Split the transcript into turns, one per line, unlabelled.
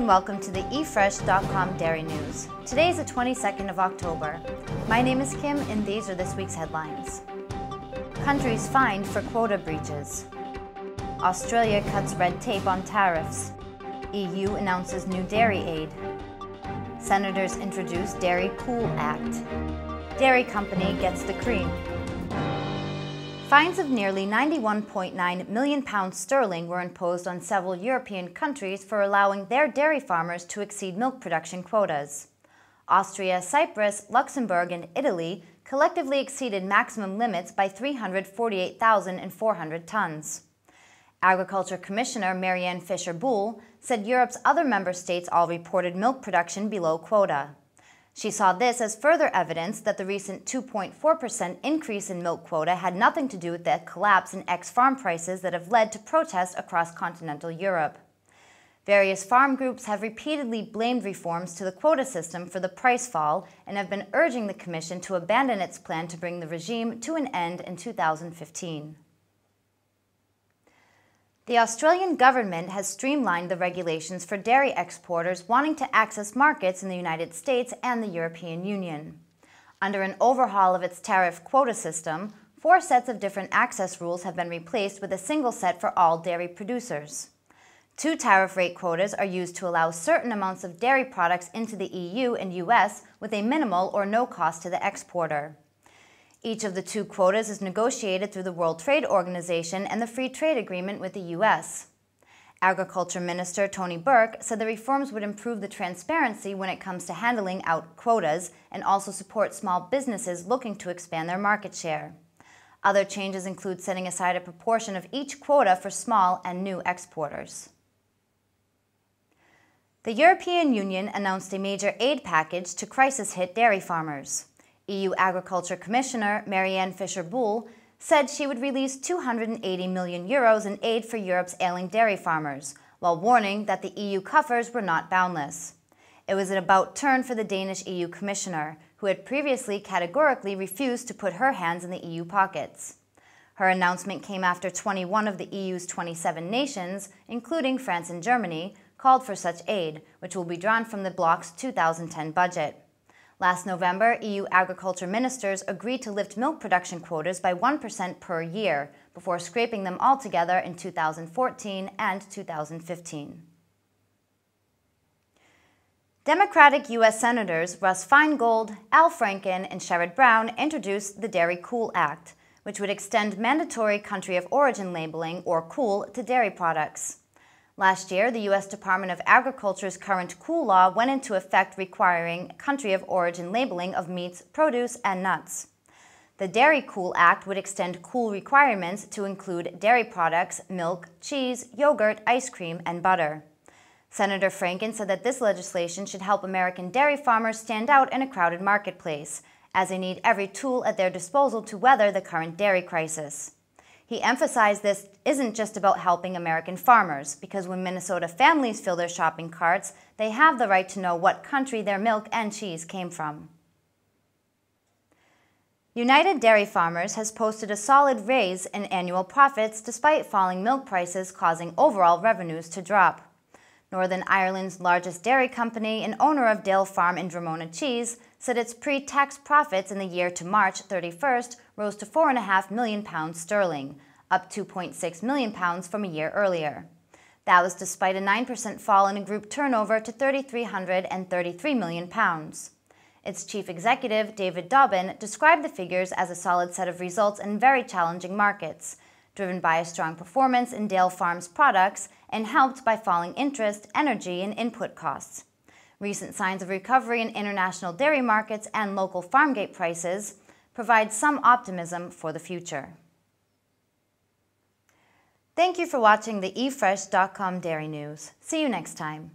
and welcome to the eFresh.com Dairy News. Today is the 22nd of October. My name is Kim and these are this week's headlines. Countries fined for quota breaches. Australia cuts red tape on tariffs. EU announces new dairy aid. Senators introduce Dairy Cool Act. Dairy company gets the cream. Fines of nearly £91.9 million sterling were imposed on several European countries for allowing their dairy farmers to exceed milk production quotas. Austria, Cyprus, Luxembourg, and Italy collectively exceeded maximum limits by 348,400 tons. Agriculture Commissioner Marianne Fisher-Boel said Europe's other member states all reported milk production below quota. She saw this as further evidence that the recent 2.4% increase in milk quota had nothing to do with the collapse in ex-farm prices that have led to protests across continental Europe. Various farm groups have repeatedly blamed reforms to the quota system for the price fall and have been urging the Commission to abandon its plan to bring the regime to an end in 2015. The Australian government has streamlined the regulations for dairy exporters wanting to access markets in the United States and the European Union. Under an overhaul of its tariff quota system, 4 sets of different access rules have been replaced with a single set for all dairy producers. 2 tariff rate quotas are used to allow certain amounts of dairy products into the EU and US with a minimal or no cost to the exporter. Each of the 2 quotas is negotiated through the World Trade Organization and the Free Trade Agreement with the U.S. Agriculture Minister Tony Burke said the reforms would improve the transparency when it comes to handling out quotas and also support small businesses looking to expand their market share. Other changes include setting aside a proportion of each quota for small and new exporters. The European Union announced a major aid package to crisis-hit dairy farmers. EU Agriculture Commissioner Marianne Fisher-Boel said she would release €280 million in aid for Europe's ailing dairy farmers, while warning that the EU coffers were not boundless. It was an about turn for the Danish EU Commissioner, who had previously categorically refused to put her hands in the EU pockets. Her announcement came after 21 of the EU's 27 nations, including France and Germany, called for such aid, which will be drawn from the bloc's 2010 budget. Last November, EU agriculture ministers agreed to lift milk production quotas by 1% per year, before scraping them altogether in 2014 and 2015. Democratic U.S. Senators Russ Feingold, Al Franken, and Sherrod Brown introduced the Dairy Cool Act, which would extend mandatory country of origin labeling, or COOL, to dairy products. Last year, the U.S. Department of Agriculture's current COOL law went into effect requiring country of origin labeling of meats, produce, and nuts. The Dairy Cool Act would extend COOL requirements to include dairy products, milk, cheese, yogurt, ice cream, and butter. Senator Franken said that this legislation should help American dairy farmers stand out in a crowded marketplace, as they need every tool at their disposal to weather the current dairy crisis. He emphasized this isn't just about helping American farmers, because when Minnesota families fill their shopping carts, they have the right to know what country their milk and cheese came from. United Dairy Farmers has posted a solid raise in annual profits despite falling milk prices causing overall revenues to drop. Northern Ireland's largest dairy company and owner of Dale Farm and Dramona Cheese said its pre-tax profits in the year to March 31st rose to £4.5 million sterling, up £2.6 million from a year earlier. That was despite a 9% fall in group turnover to £3,333 million. Its chief executive, David Dobbin, described the figures as a solid set of results in very challenging markets, driven by a strong performance in Dale Farm's products and helped by falling interest, energy, and input costs. Recent signs of recovery in international dairy markets and local farm gate prices provide some optimism for the future. Thank you for watching the eFresh.com Dairy News. See you next time.